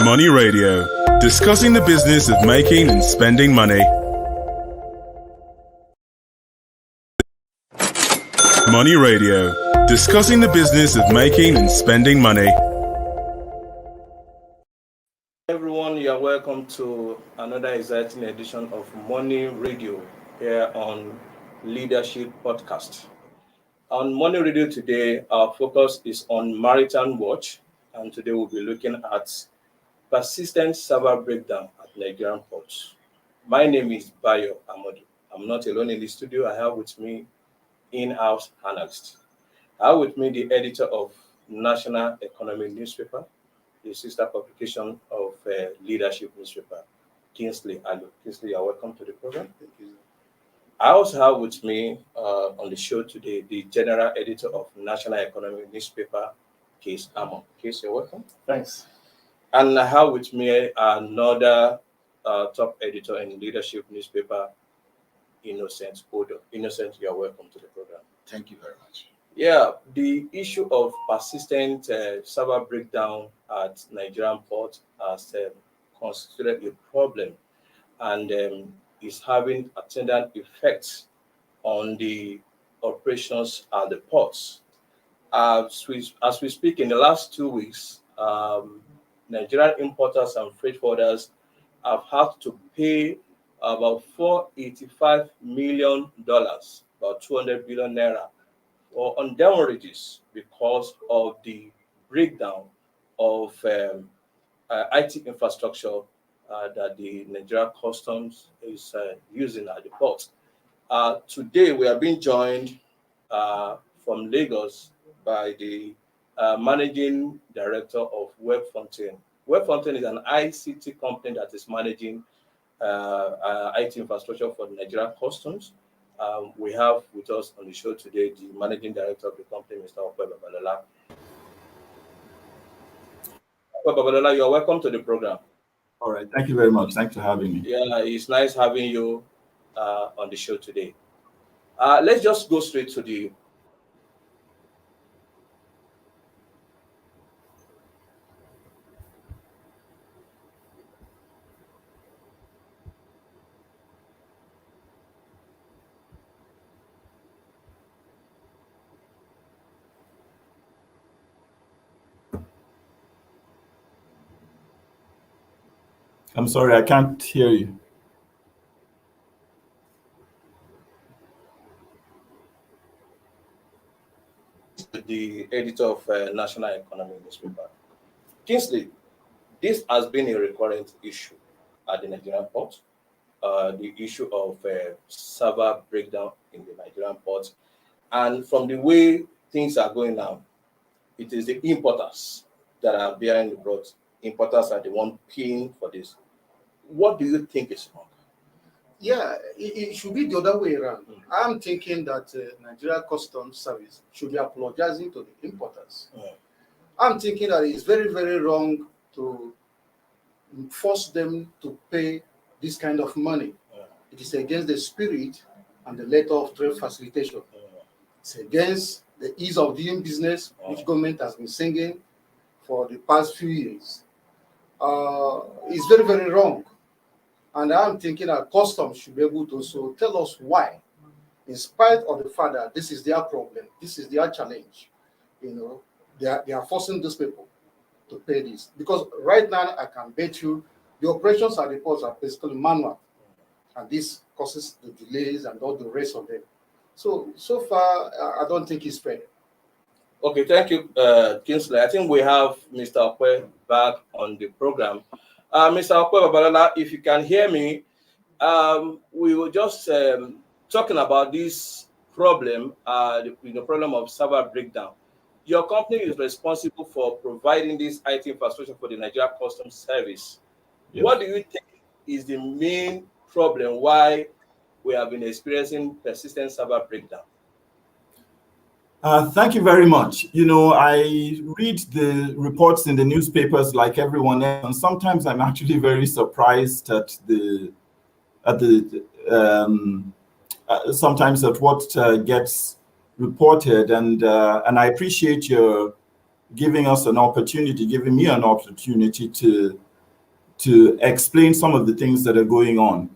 Money Radio, discussing the business of making and spending money. Money Radio, discussing the business of making and spending money. Everyone, you are welcome to another exciting edition of Money Radio here on Leadership Podcast. On Money Radio today, our focus is on Maritime Watch, and today we'll be looking at persistent server breakdown at Nigerian ports. My name is Bayo Amadu. I'm not alone in the studio. I have with me in-house analysts. I have with me the editor of National Economic Newspaper, the sister publication of Leadership Newspaper, Kingsley Alu. Kingsley, you're welcome to the program. Thank you. I also have with me on the show today the general editor of National Economic Newspaper, Case Amon. Case, you're welcome. Thanks. And I have with me another top editor in Leadership Newspaper, Innocent Odo. Innocent, you're welcome to the program. Thank you very much. Yeah, the issue of persistent server breakdown at Nigerian port has constituted a problem and is having attendant effects on the operations at the ports. As we speak, in the last 2 weeks, Nigerian importers and freight forwarders have had to pay about $485 million, about 200 billion naira, on damages because of the breakdown of IT infrastructure that the Nigerian Customs is using at the port. Today, we are being joined from Lagos by the managing director of WebFountain. WebFountain is an ICT company that is managing IT infrastructure for the Nigerian Customs. We have with us on the show today the managing director of the company, Mr. Okwe Babalola. Okwe Babalola, you're welcome to the program. All right. Thank you very much. Thanks for having me. Yeah, it's nice having you on the show today. Let's just go straight to I'm sorry, I can't hear you. the editor of National Economic Newspaper. Kingsley, this has been a recurrent issue at the Nigerian port, the issue of server breakdown in the Nigerian port. And from the way things are going now, it is the importers that are bearing the brunt. Importers are the one paying for this. What do you think is wrong? Yeah, it should be the other way around. I'm thinking that Nigeria Customs Service should be apologizing to the importers. I'm thinking that it's very, very wrong to force them to pay this kind of money. It is against the spirit and the letter of trade facilitation. It's against the ease of doing business, which government has been singing for the past few years. It's very, very wrong. And I'm thinking that customs should be able to also tell us why, in spite of the fact that this is their problem, this is their challenge. They are forcing these people to pay this. Because right now, I can bet you, the operations at the ports are basically manual. And this causes the delays and all the rest of them. So far, I don't think it's fair. Okay, thank you, Kingsley. I think we have Mr. Okwe back on the program. Mr. Okwe Babalola, if you can hear me, we were just talking about this problem, the problem of server breakdown. Your company is responsible for providing this IT infrastructure for the Nigeria Customs Service. Yes. What do you think is the main problem why we have been experiencing persistent server breakdown? Thank you very much. I read the reports in the newspapers like everyone else, and sometimes I'm actually very surprised at sometimes at what gets reported, and I appreciate your giving me an opportunity to to explain some of the things that are going on.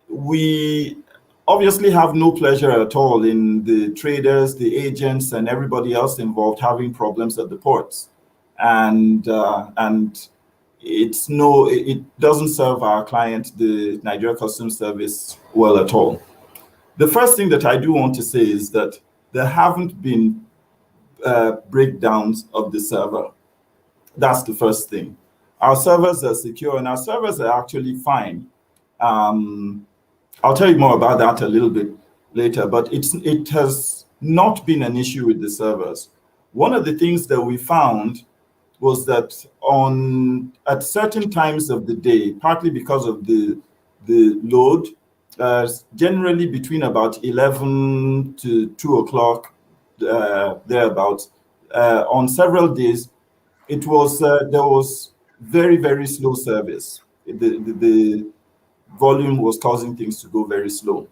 We obviously have no pleasure at all in the traders, the agents, and everybody else involved having problems at the ports, and it doesn't serve our client, the Nigeria Customs Service, well at all. The first thing that I do want to say is that there haven't been breakdowns of the server. That's the first thing. Our servers are secure and our servers are actually fine. I'll tell you more about that a little bit later, but it has not been an issue with the servers. One of the things that we found was that at certain times of the day, partly because of the load, generally between about 11 to 2 o'clock, thereabouts, on several days, there was very, very slow service. The volume was causing things to go very slow.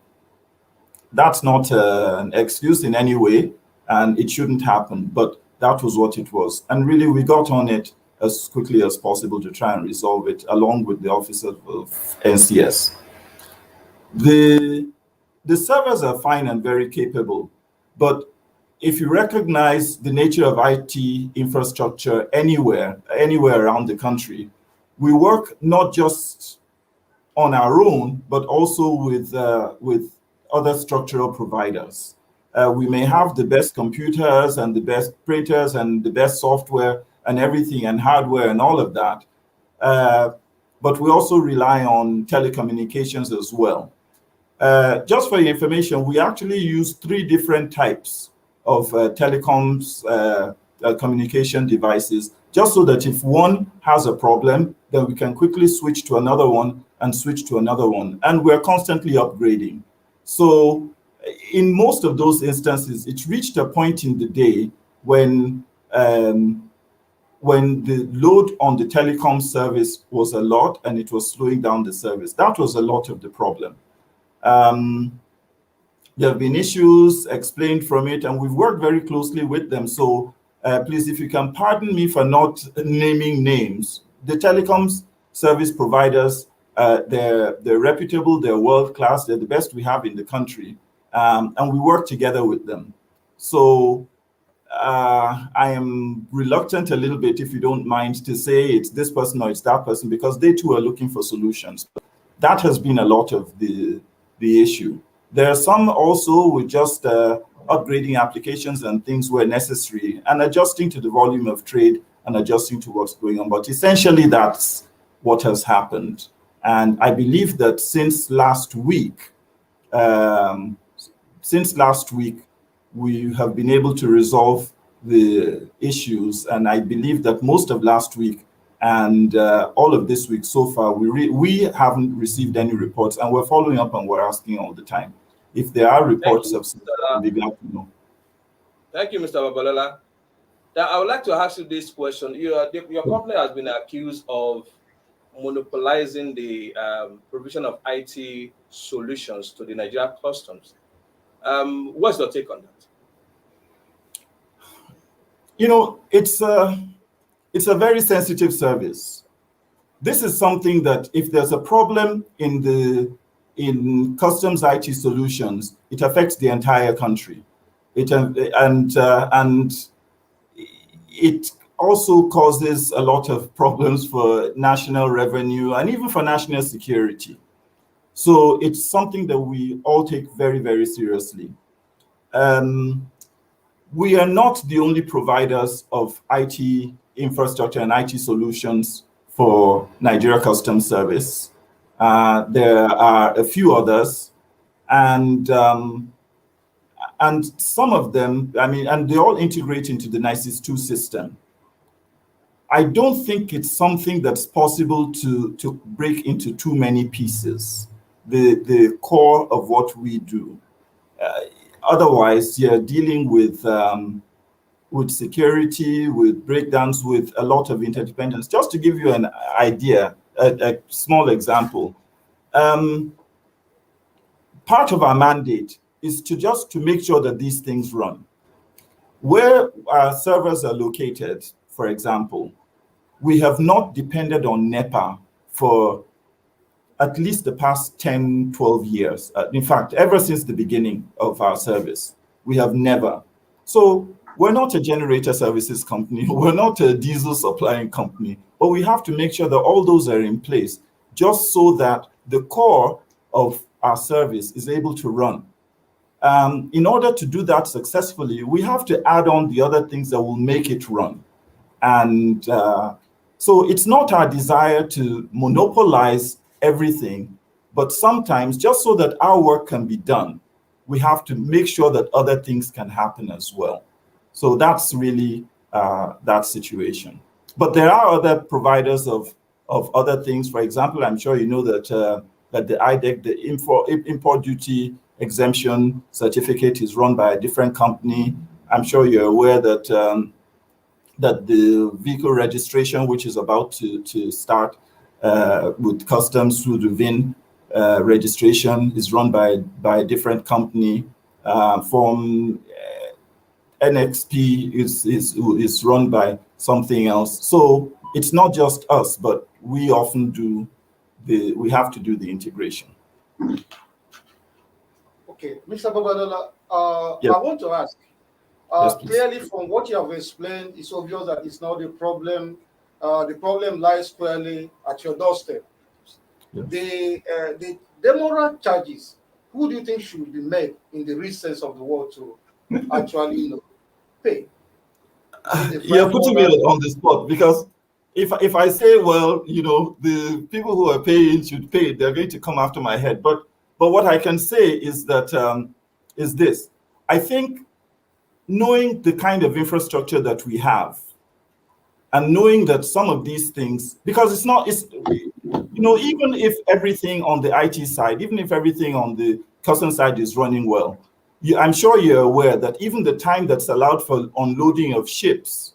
That's not an excuse in any way, and it shouldn't happen, but that was what it was. And really, we got on it as quickly as possible to try and resolve it, along with the officers of NCS. The servers are fine and very capable, but if you recognize the nature of IT infrastructure anywhere around the country, we work not just on our own, but also with other structural providers. We may have the best computers and the best printers and the best software and everything and hardware and all of that, but we also rely on telecommunications as well. Just for your information, we actually use 3 different types of telecoms communication devices, just so that if one has a problem, then we can quickly switch to another one and switch to another one. And we're constantly upgrading. So in most of those instances, it reached a point in the day when the load on the telecom service was a lot and it was slowing down the service. That was a lot of the problem. There have been issues explained from it, and we've worked very closely with them. So please, if you can pardon me for not naming names, the telecoms service providers, they're reputable, they're world-class, they're the best we have in the country, and we work together with them. So I am reluctant a little bit, if you don't mind, to say it's this person or it's that person, because they too are looking for solutions. But that has been a lot of the issue. There are some also with just upgrading applications and things where necessary and adjusting to the volume of trade and adjusting to what's going on. But essentially, that's what has happened. And I believe that since last week, we have been able to resolve the issues. And I believe that most of last week and all of this week so far, we haven't received any reports, and we're following up and we're asking all the time. If there are reports of something, we'll be glad to know. Thank you, Mr. Babalola. Now, I would like to ask you this question. Your company has been accused of monopolizing the provision of IT solutions to the Nigerian Customs. What's your take on that? You know, it's a very sensitive service. This is something that if there's a problem in customs IT solutions, it affects the entire country. It also causes a lot of problems for national revenue and even for national security. So it's something that we all take very, very seriously. We are not the only providers of IT infrastructure and IT solutions for Nigeria Customs Service. There are a few others, and some of them, and they all integrate into the NICES 2 system. I don't think it's something that's possible to break into too many pieces, the core of what we do. Otherwise, you're dealing with security, with breakdowns, with a lot of interdependence. Just to give you an idea, a small example, part of our mandate is to make sure that these things run. Where our servers are located, for example, we have not depended on NEPA for at least the past 10, 12 years. In fact, ever since the beginning of our service, we have never. So we're not a generator services company. We're not a diesel supplying company, but we have to make sure that all those are in place just so that the core of our service is able to run. In order to do that successfully, we have to add on the other things that will make it run. And so it's not our desire to monopolize everything, but sometimes just so that our work can be done, we have to make sure that other things can happen as well. So that's really that situation. But there are other providers of other things. For example, I'm sure you know that that the IDEC, the import duty exemption certificate, is run by a different company. I'm sure you're aware that that the vehicle registration, which is about to start with customs through the VIN registration, is run by a different company. From NXP is run by something else. So it's not just us, but we often we have to do the integration. Okay, Mr. Babalola, Yes. I want to ask, Yes, please. clearly from what you have explained, it's obvious that it's not the problem. The problem lies squarely at your doorstep. Yes. The demurrage charges, who do you think should be made in the real sense of the word to actually pay? You're putting me on the spot, because if I say, well, the people who are paying should pay, they're going to come after my head. But what I can say is that is this: I think knowing the kind of infrastructure that we have, and knowing that some of these things, because even if everything on the IT side, even if everything on the custom side is running well, I'm sure you're aware that even the time that's allowed for unloading of ships,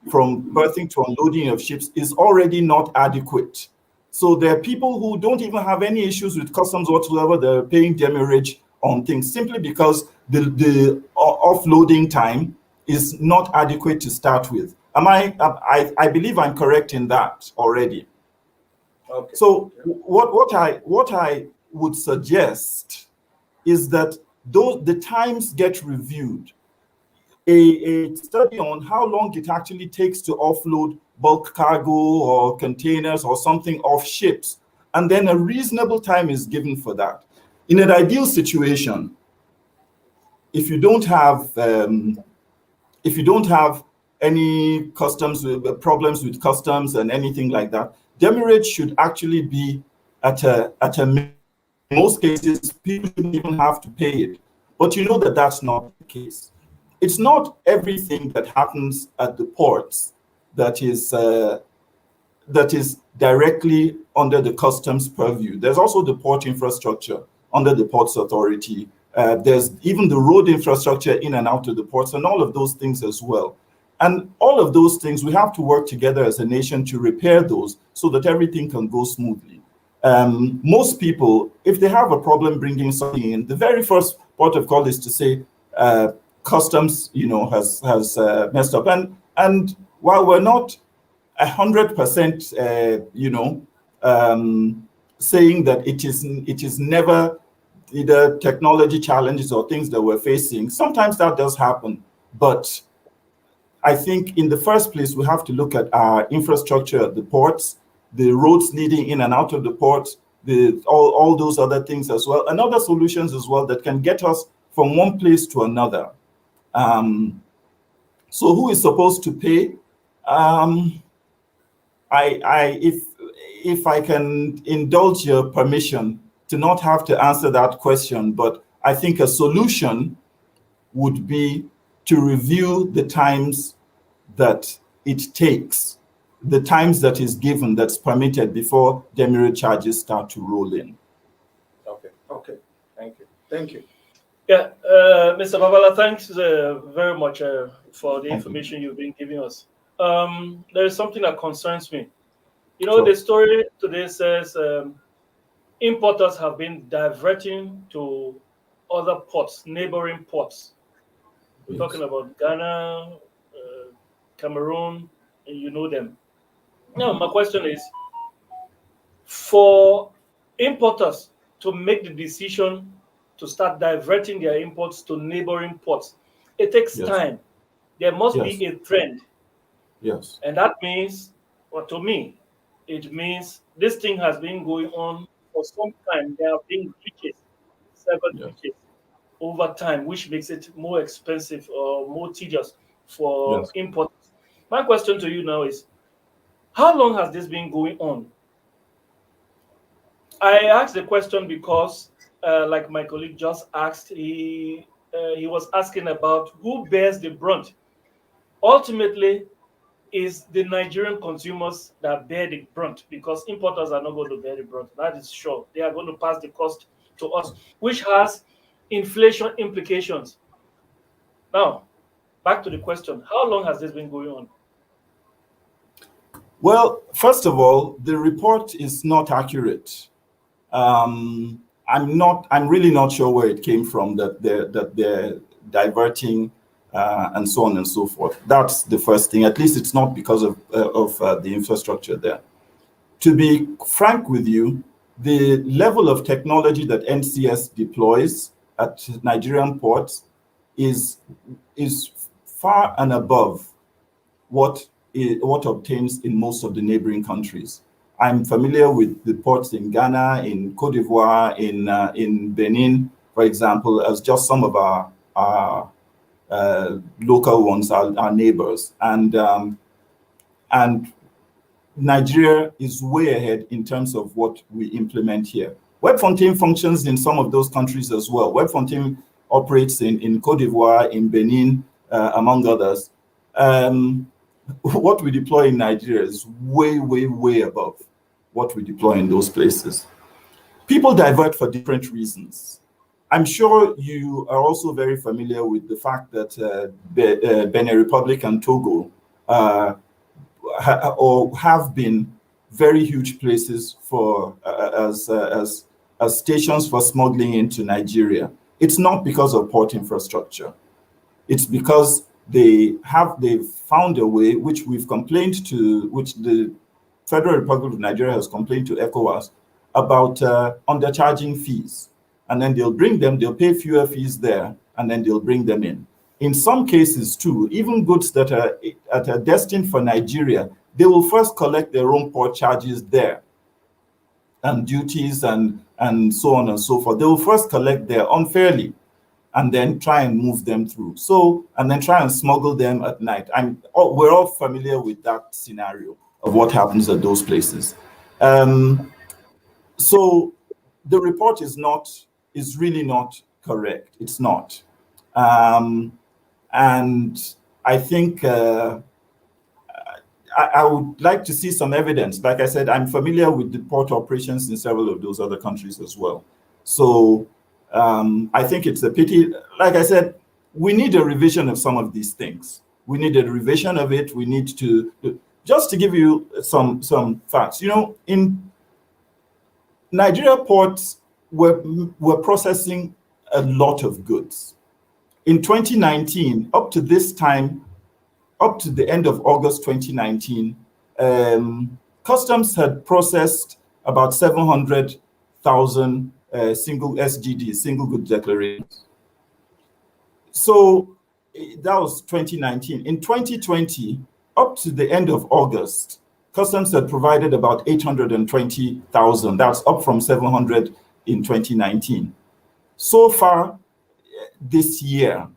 from berthing to unloading of ships, is already not adequate. So there are people who don't even have any issues with customs whatsoever. They're paying demurrage on things simply because the offloading time is not adequate to start with. I believe I'm correct in that already. Okay. So what I would suggest is that the times get reviewed. A study on how long it actually takes to offload bulk cargo or containers or something off ships, and then a reasonable time is given for that. In an ideal situation, if you don't have any customs problems with customs and anything like that, demurrage should actually be at a in most cases, people shouldn't even have to pay it. But you know that that's not the case. It's not everything that happens at the ports that is directly under the customs purview. There's also the port infrastructure under the Ports Authority. There's even the road infrastructure in and out of the ports, and all of those things as well. And all of those things, we have to work together as a nation to repair those so that everything can go smoothly. Most people, if they have a problem bringing something in, the very first port of call is to say customs, has messed up. And while we're not 100%, saying that it is never either technology challenges or things that we're facing, sometimes that does happen. But I think in the first place, we have to look at our infrastructure at the ports, the roads leading in and out of the ports, all those other things as well, and other solutions as well that can get us from one place to another. So who is supposed to pay? If I can indulge your permission to not have to answer that question, but I think a solution would be to review the times that it takes, the times that is given, that's permitted before demurrage charges start to roll in. Okay. Thank you. Thank you. Yeah, Mr. Babala, thanks very much for the information you've been giving us. There is something that concerns me. Sure. The story today says importers have been diverting to other ports, neighboring ports. We're talking about Ghana, Cameroon, and you know them. Now, my question is, for importers to make the decision to start diverting their imports to neighboring ports, it takes Yes. time. There must Yes. be a trend. Yes. And that means, well, to me, it means this thing has been going on for some time. There have been glitches, several Yes. glitches over time, which makes it more expensive or more tedious for Yes. importers. My question to you now is, how long has this been going on? I asked the question because, like my colleague just asked, he was asking about who bears the brunt. Ultimately, is the Nigerian consumers that bear the brunt because importers are not going to bear the brunt. That is sure. They are going to pass the cost to us, which has inflation implications. Now, back to the question: how long has this been going on? Well, first of all, the report is not accurate. I'm really not sure where it came from that they're diverting and so on and so forth. That's the first thing. At least it's not because of the infrastructure there. To be frank with you, the level of technology that NCS deploys at Nigerian ports is is far and above what obtains in most of the neighboring countries. I'm familiar with the ports in Ghana, in Cote d'Ivoire, in Benin, for example, as just some of our local ones, our neighbors, and Nigeria is way ahead in terms of what we implement here. WebFontaine functions in some of those countries as well. WebFontaine operates in Cote d'Ivoire, in Benin, among others. What we deploy in Nigeria is way, way, way above what we deploy in those places. People divert for different reasons. I'm sure you are also very familiar with the fact that Benin Republic and Togo or have been very huge places for as stations for smuggling into Nigeria. It's not because of port infrastructure. It's because they've found a way, which we've complained to, which the Federal Republic of Nigeria has complained to ECOWAS about undercharging fees. And then they'll pay fewer fees there, and then they'll bring them in. In some cases too, even goods that are destined for Nigeria, they will first collect their own port charges there and duties and so on and so forth. They will first collect there unfairly and then try and move them through. So, and then try and smuggle them at night. We're all familiar with that scenario of what happens at those places. So the report is really not correct. It's not. And I think I would like to see some evidence. Like I said, I'm familiar with the port operations in several of those other countries as well. So I think it's a pity. Like I said, we need a revision of some of these things. We need a revision of it. We need to, just to give you some facts, in Nigeria ports, we're processing a lot of goods. In 2019, up to this time, up to the end of August 2019, customs had processed about 700,000 single SGDs, single good declarations. So that was 2019. In 2020, up to the end of August, customs had provided about 820,000. That's up from 700 in 2019. So far this year,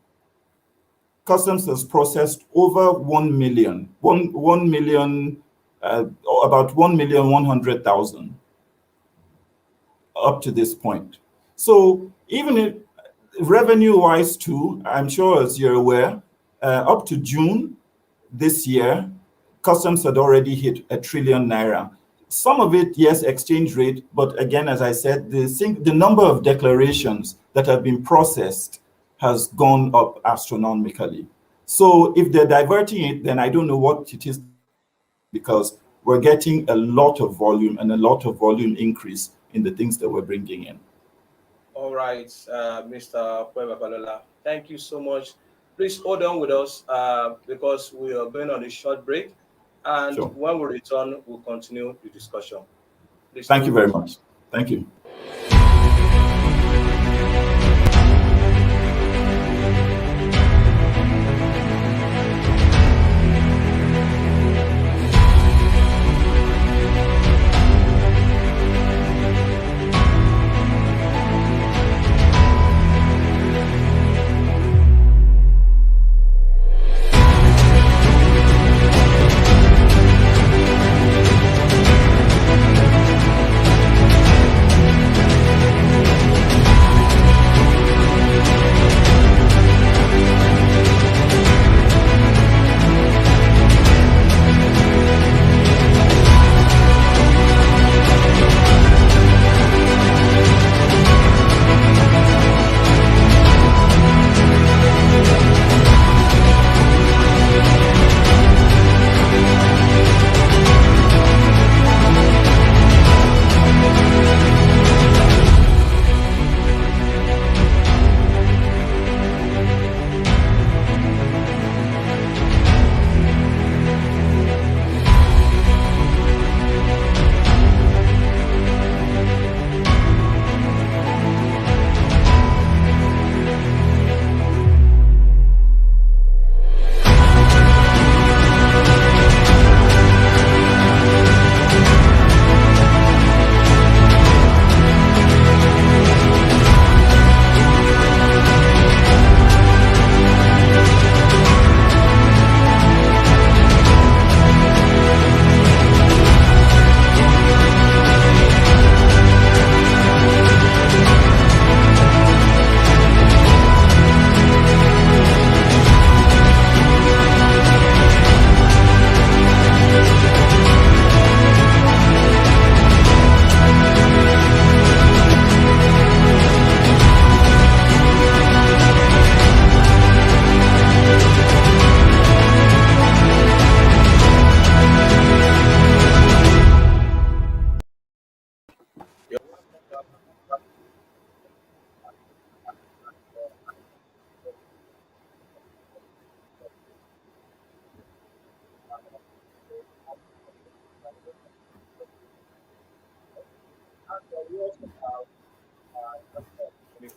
customs has processed over 1 million, about 1,100,000 up to this point. So even if revenue-wise too, I'm sure as you're aware, up to June this year, customs had already hit 1 trillion naira. Some of it, yes, exchange rate, but again, as I said, the number of declarations that have been processed has gone up astronomically. So if they're diverting it, then I don't know what it is, because we're getting a lot of volume and a lot of volume increase in the things that we're bringing in. All right, Mr. Balola, thank you so much. Please hold on with us because we are going on a short break. And Sure. when we return, we'll continue the discussion. Please Thank you very much. Thank you.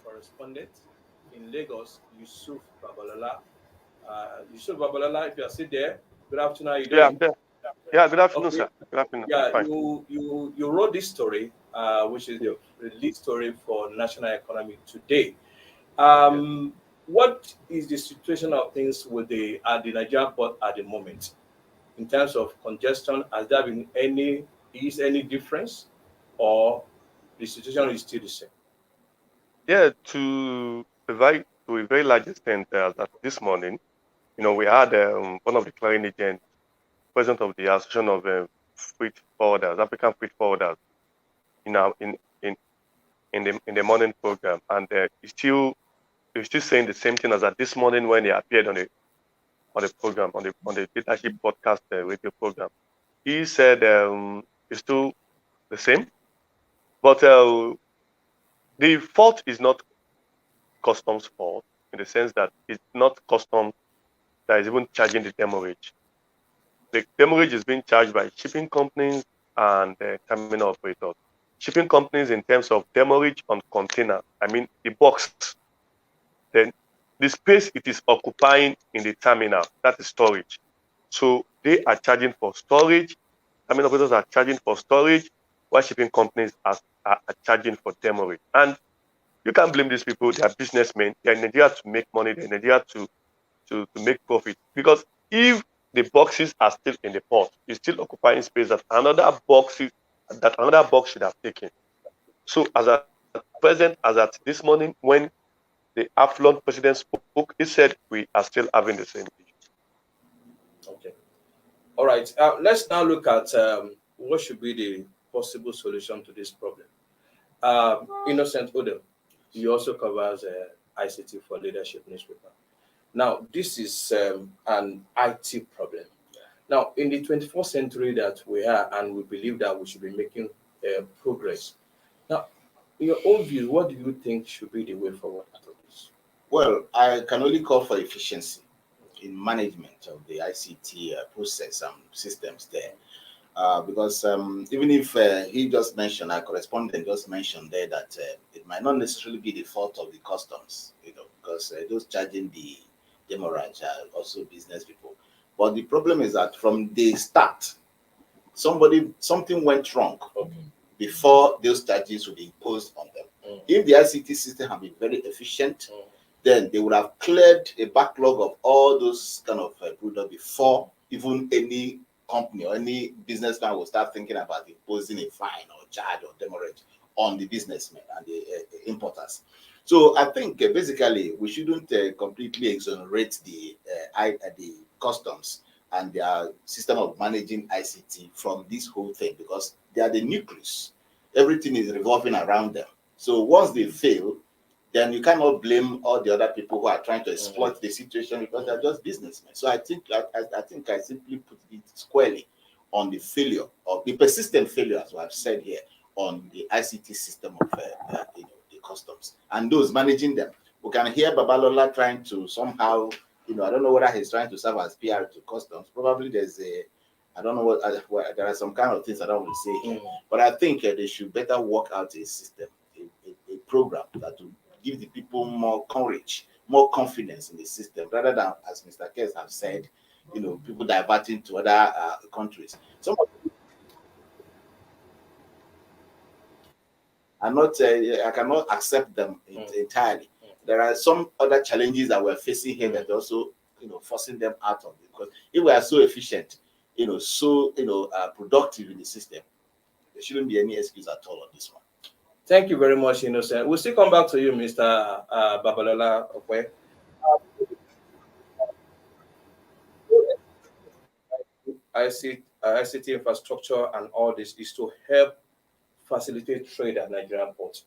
Correspondent in Lagos, Yusuf Babalala, if you are still there, good afternoon. How are you Yeah, doing? I'm there. Yeah, good afternoon, Okay. sir. Good afternoon. I'm Yeah, fine. you wrote this story, which is Yeah. the lead story for national economy today. Yeah. What is the situation of things with the at the Nigerian port at the moment in terms of congestion? Has there been any difference, or the situation is still the same? Yeah, to a very large extent, that this morning, we had one of the clearing agents, president of the Association of Freight Forwarders, African Freight Forwarders, in our in the morning program, and he's still saying the same thing as that this morning when he appeared on the program on the leadership podcast radio program. He said it's still the same, but the fault is not customs fault in the sense that it's not customs that is even charging the demurrage. The demurrage is being charged by shipping companies and terminal operators. Shipping companies in terms of demurrage on container, I mean the box, then the space it is occupying in the terminal, that is storage. So they are charging for storage, terminal operators are charging for storage, while shipping companies are charging for demurrage. And you can't blame these people. They are businessmen. They're in Nigeria to make money. They're in Nigeria to make profit. Because if the boxes are still in the port, it's still occupying space that another box should have taken. So as at present, as at this morning, when the affluent president spoke, he said we are still having the same issue. Okay. All right. Let's now look at what should be the possible solution to this problem. Innocent Odom, he also covers ICT for Leadership newspaper. Now, this is an IT problem. Now, in the 21st century that we are, and we believe that we should be making progress. Now, in your own view, what do you think should be the way forward out of this? Well, I can only call for efficiency in management of the ICT process and systems there. because even if he just mentioned, our correspondent just mentioned there that it might not necessarily be the fault of the customs, because those charging the demurrage are also business people. But the problem is that from the start, something went wrong before those charges would be imposed on them. If the ICT system had been very efficient, then they would have cleared a backlog of all those kind of products before even any company or any businessman will start thinking about imposing a fine or charge or demurrage on the businessmen and the importers. So I think basically we shouldn't completely exonerate the customs and their system of managing ICT from this whole thing, because they are the nucleus. Everything is revolving around them. So once they fail, then you cannot blame all the other people who are trying to exploit the situation, because they're just businessmen. So I think I simply put it squarely on the failure, or the persistent failure, as I've said here, on the ICT system of the customs and those managing them. We can hear Babalola trying to somehow, I don't know whether he's trying to serve as PR to customs. Probably there's I don't know what there are some kind of things I don't want to say here, but I think they should better work out a system, a program that will give the people more courage, more confidence in the system, rather than, as Mr. Kess have said, people diverting to other countries. Some of them are not, I cannot accept them entirely. There are some other challenges that we're facing here that also, forcing them out of it. Because if we are so efficient, so productive in the system, there shouldn't be any excuse at all on this one. Thank you very much, Innocent. We'll still come back to you, Mr. Babalola Okwe. ICT infrastructure and all this is to help facilitate trade at Nigerian ports.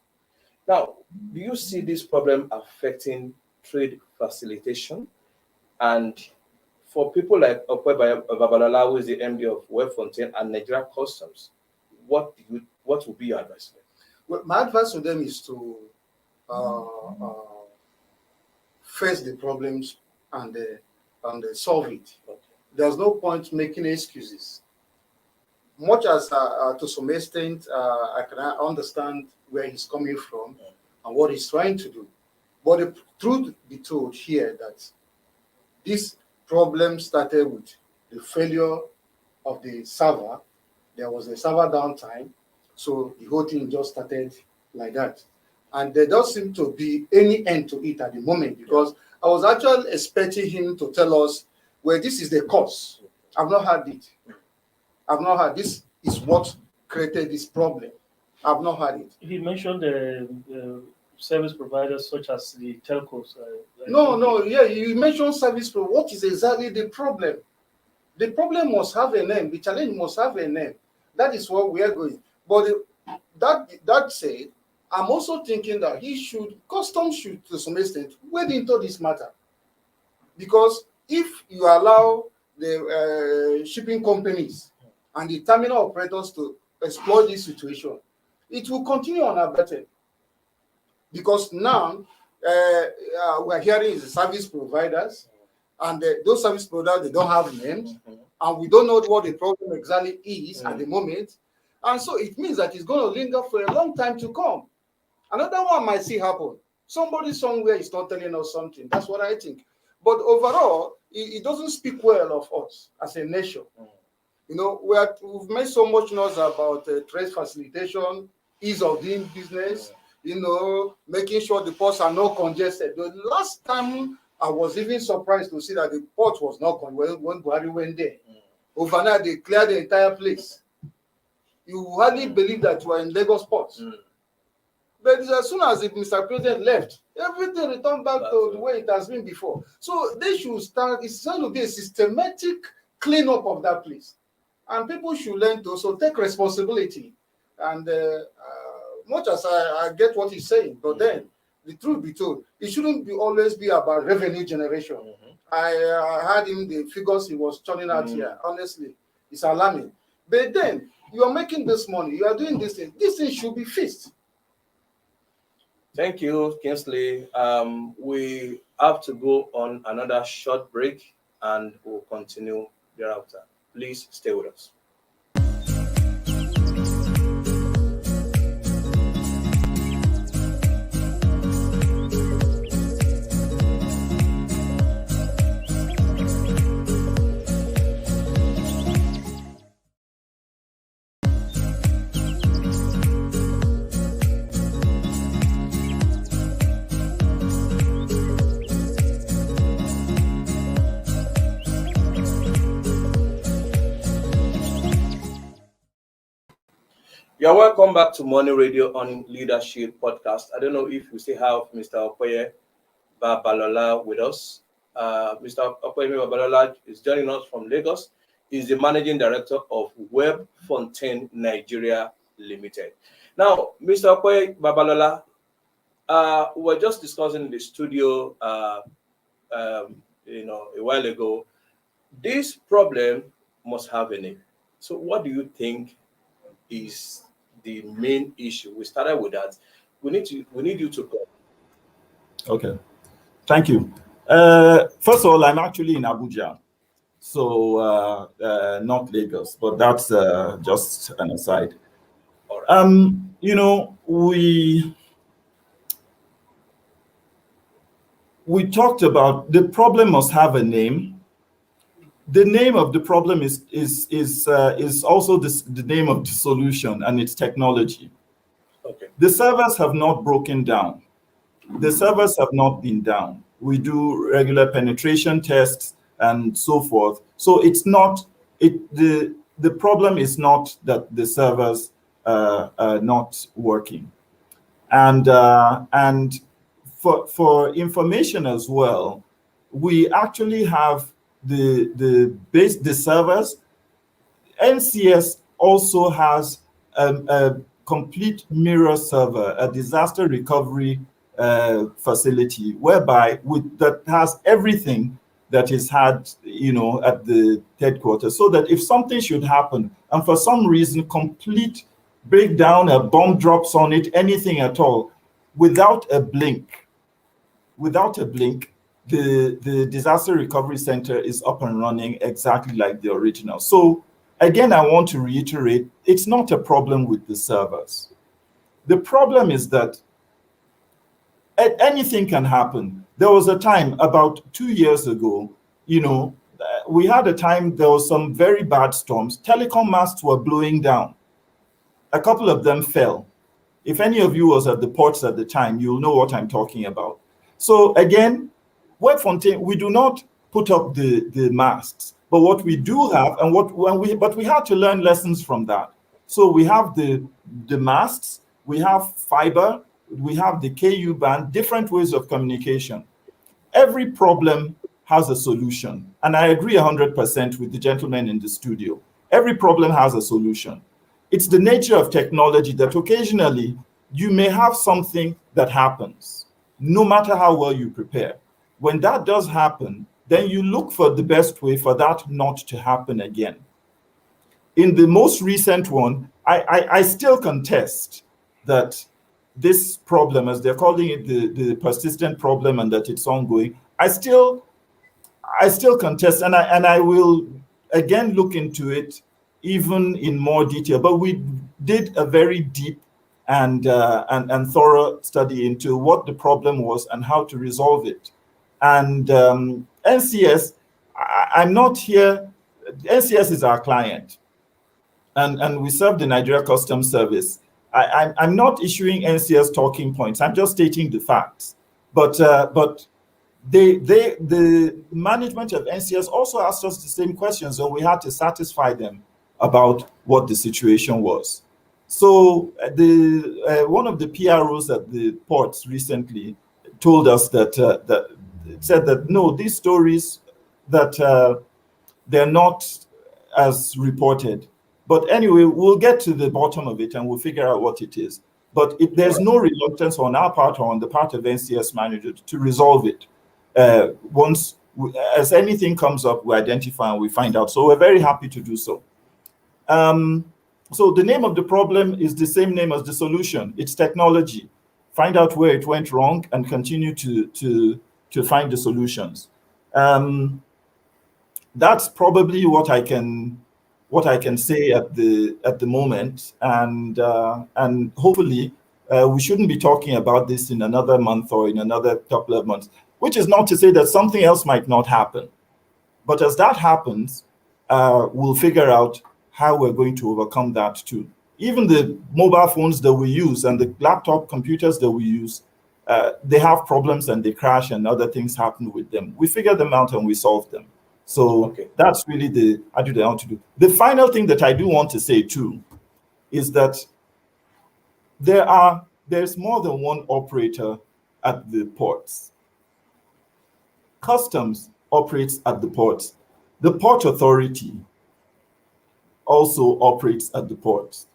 Now, do you see this problem affecting trade facilitation? And for people like Okwe Babalola, who is the MD of Webfontaine and Nigeria Customs, what would be your advice? Well, my advice to them is to face the problems and solve it. Okay. There's no point making excuses. Much as to some extent, I can understand where he's coming from and what he's trying to do. But the truth be told here that this problem started with the failure of the server. There was a server downtime, so the whole thing just started like that. And there doesn't seem to be any end to it at the moment, because I was actually expecting him to tell us, well, this is the cause. I've not had it. I've not had this is what created this problem. I've not had it. He mentioned the service providers such as the telcos. You mentioned service providers. What is exactly the problem? The problem must have a name. The challenge must have a name. That is what we are going. But that said, I'm also thinking that customs should, to some extent, wade into this matter. Because if you allow the shipping companies and the terminal operators to exploit this situation, it will continue unabated. Because now we're hearing is the service providers, and those service providers, they don't have names, and we don't know what the problem exactly is at the moment. And so it means that it's going to linger for a long time to come. Another one might see happen. Somebody somewhere is not telling us something. That's what I think. But overall, it doesn't speak well of us as a nation. We've made so much noise about trade facilitation, ease of doing business, making sure the ports are not congested. The last time I was even surprised to see that the port was not congested when Buhari went there. Overnight, they cleared the entire place. You hardly believe that you are in Lagos port. But as soon as Mr. President left, everything returned back to the way it has been before. So they should start, it's going to be a systematic cleanup of that place. And people should learn to also take responsibility. And much as I get what he's saying, but then the truth be told, it shouldn't always be about revenue generation. I heard him, the figures he was turning out here, honestly, it's alarming. But then you are making this money, you are doing this thing should be fixed. Thank you, Kingsley. We have to go on another short break and we'll continue thereafter. Please stay with us. You're welcome back to Money Radio on Leadership Podcast. I don't know if we still have Mr. Okoye Babalola with us. Mr. Okoye Babalola is joining us from Lagos. He's the Managing Director of Web Fontaine Nigeria Limited. Now, Mr. Okoye Babalola, we were just discussing in the studio, a while ago. This problem must have a name. So, what do you think is the main issue? We started with that. We need you to go. Okay, thank you. First of all, I'm actually in Abuja, so not Lagos, but that's just an aside. All right. We talked about the problem must have a name. The name of the problem is also the name of the solution, and it's technology. Okay. The servers have not broken down. The servers have not been down. We do regular penetration tests and so forth. So it's not the problem is not that the servers are not working. And for information as well, we actually have the servers. NCS also has a complete mirror server, a disaster recovery facility, whereby that has everything that is had, at the headquarters, so that if something should happen and for some reason complete breakdown, a bomb drops on it, anything at all, without a blink, the disaster recovery center is up and running exactly like the original. So again, I want to reiterate, it's not a problem with the servers. The problem is that anything can happen. There was a time about 2 years ago, we had a time there was some very bad storms. Telecom masts were blowing down. A couple of them fell. If any of you was at the ports at the time, you'll know what I'm talking about. So again, Web Fontaine, we do not put up the masts, but what we do have, but we had to learn lessons from that. So we have the masts, we have fiber, we have the KU band, different ways of communication. Every problem has a solution, and I agree 100% with the gentleman in the studio. Every problem has a solution. It's the nature of technology that occasionally you may have something that happens, no matter how well you prepare. When that does happen, then you look for the best way for that not to happen again. In the most recent one, I still contest that this problem, as they're calling it, the persistent problem, and that it's ongoing. I still contest, and I will again look into it even in more detail. But we did a very deep and thorough study into what the problem was and how to resolve it. And NCS, I'm not here. NCS is our client, and we serve the Nigeria Customs Service. I'm not issuing NCS talking points. I'm just stating the facts. But the management of NCS also asked us the same questions, and we had to satisfy them about what the situation was. So one of the PROs at the ports recently told us that said that no, these stories that they're not as reported. But anyway, we'll get to the bottom of it and we'll figure out what it is. But there's no reluctance on our part or on the part of NCS managers to resolve it. As anything comes up, we identify and we find out. So we're very happy to do so. So the name of the problem is the same name as the solution. It's technology. Find out where it went wrong and continue to find the solutions. That's probably what I can say at the moment, and hopefully we shouldn't be talking about this in another month or in another couple of months, which is not to say that something else might not happen. But as that happens, we'll figure out how we're going to overcome that too. Even the mobile phones that we use and the laptop computers that we use, they have problems and they crash and other things happen with them. We figure them out and we solve them. So that's really I want to do. The final thing that I do want to say too is that there's more than one operator at the ports. Customs operates at the ports. The Port Authority also operates at the ports.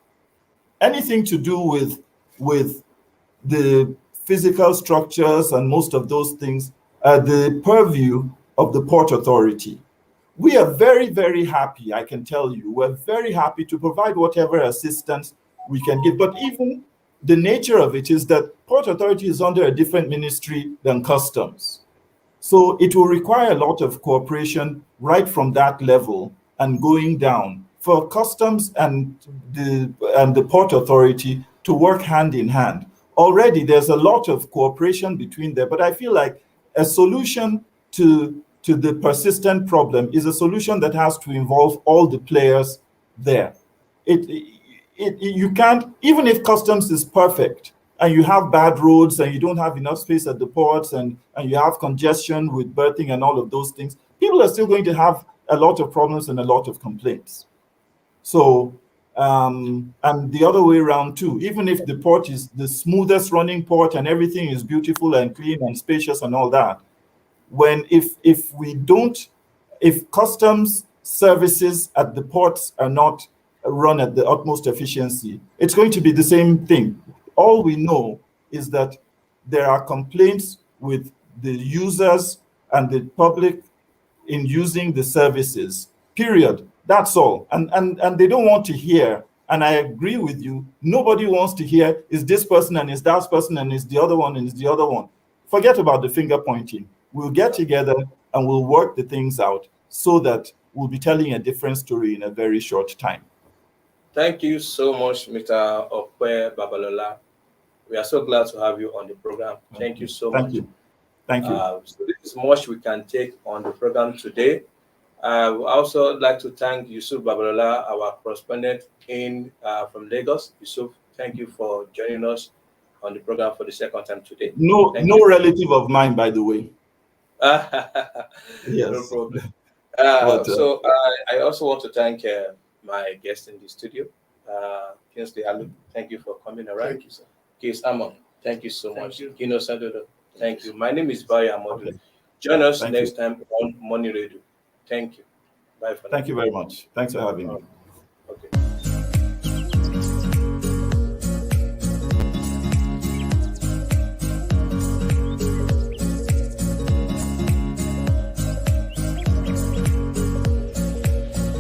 Anything to do with the physical structures and most of those things are the purview of the Port Authority. We are very, very happy, I can tell you, we're very happy to provide whatever assistance we can give. But even the nature of it is that Port Authority is under a different ministry than Customs. So it will require a lot of cooperation right from that level and going down for Customs and the Port Authority to work hand in hand. Already there's a lot of cooperation between them, but I feel like a solution to the persistent problem is a solution that has to involve all the players there. You can't, even if Customs is perfect and you have bad roads and you don't have enough space at the ports and you have congestion with berthing and all of those things, people are still going to have a lot of problems and a lot of complaints. So, and the other way around too, even if the port is the smoothest running port and everything is beautiful and clean and spacious and all that, if customs services at the ports are not run at the utmost efficiency, it's going to be the same thing. All we know is that there are complaints with the users and the public in using the services, period. That's all. And they don't want to hear, and I agree with you, nobody wants to hear, is this person and is that person and is the other one and is the other one. Forget about the finger pointing. We'll get together and we'll work the things out so that we'll be telling a different story in a very short time. Thank you so much, Mr. Okwe Babalola. We are so glad to have you on the program. Thank you so much. Thank you. So this is much we can take on the program today. I would also like to thank Yusuf Babalola, our correspondent from Lagos. Yusuf, thank you for joining us on the program for the second time today. No relative of mine, by the way. Yes. No problem. So I also want to thank my guest in the studio, Kingsley Alu. Thank you for coming around. Thank you, sir. Keith Amon, thank you so much. you. Kino Sandodo, thank you. My name is Bayo Amodu. Okay. Join us Thank next you. time on Money Radio. Thank you. Bye for now. Thank you very much. Thanks for having me.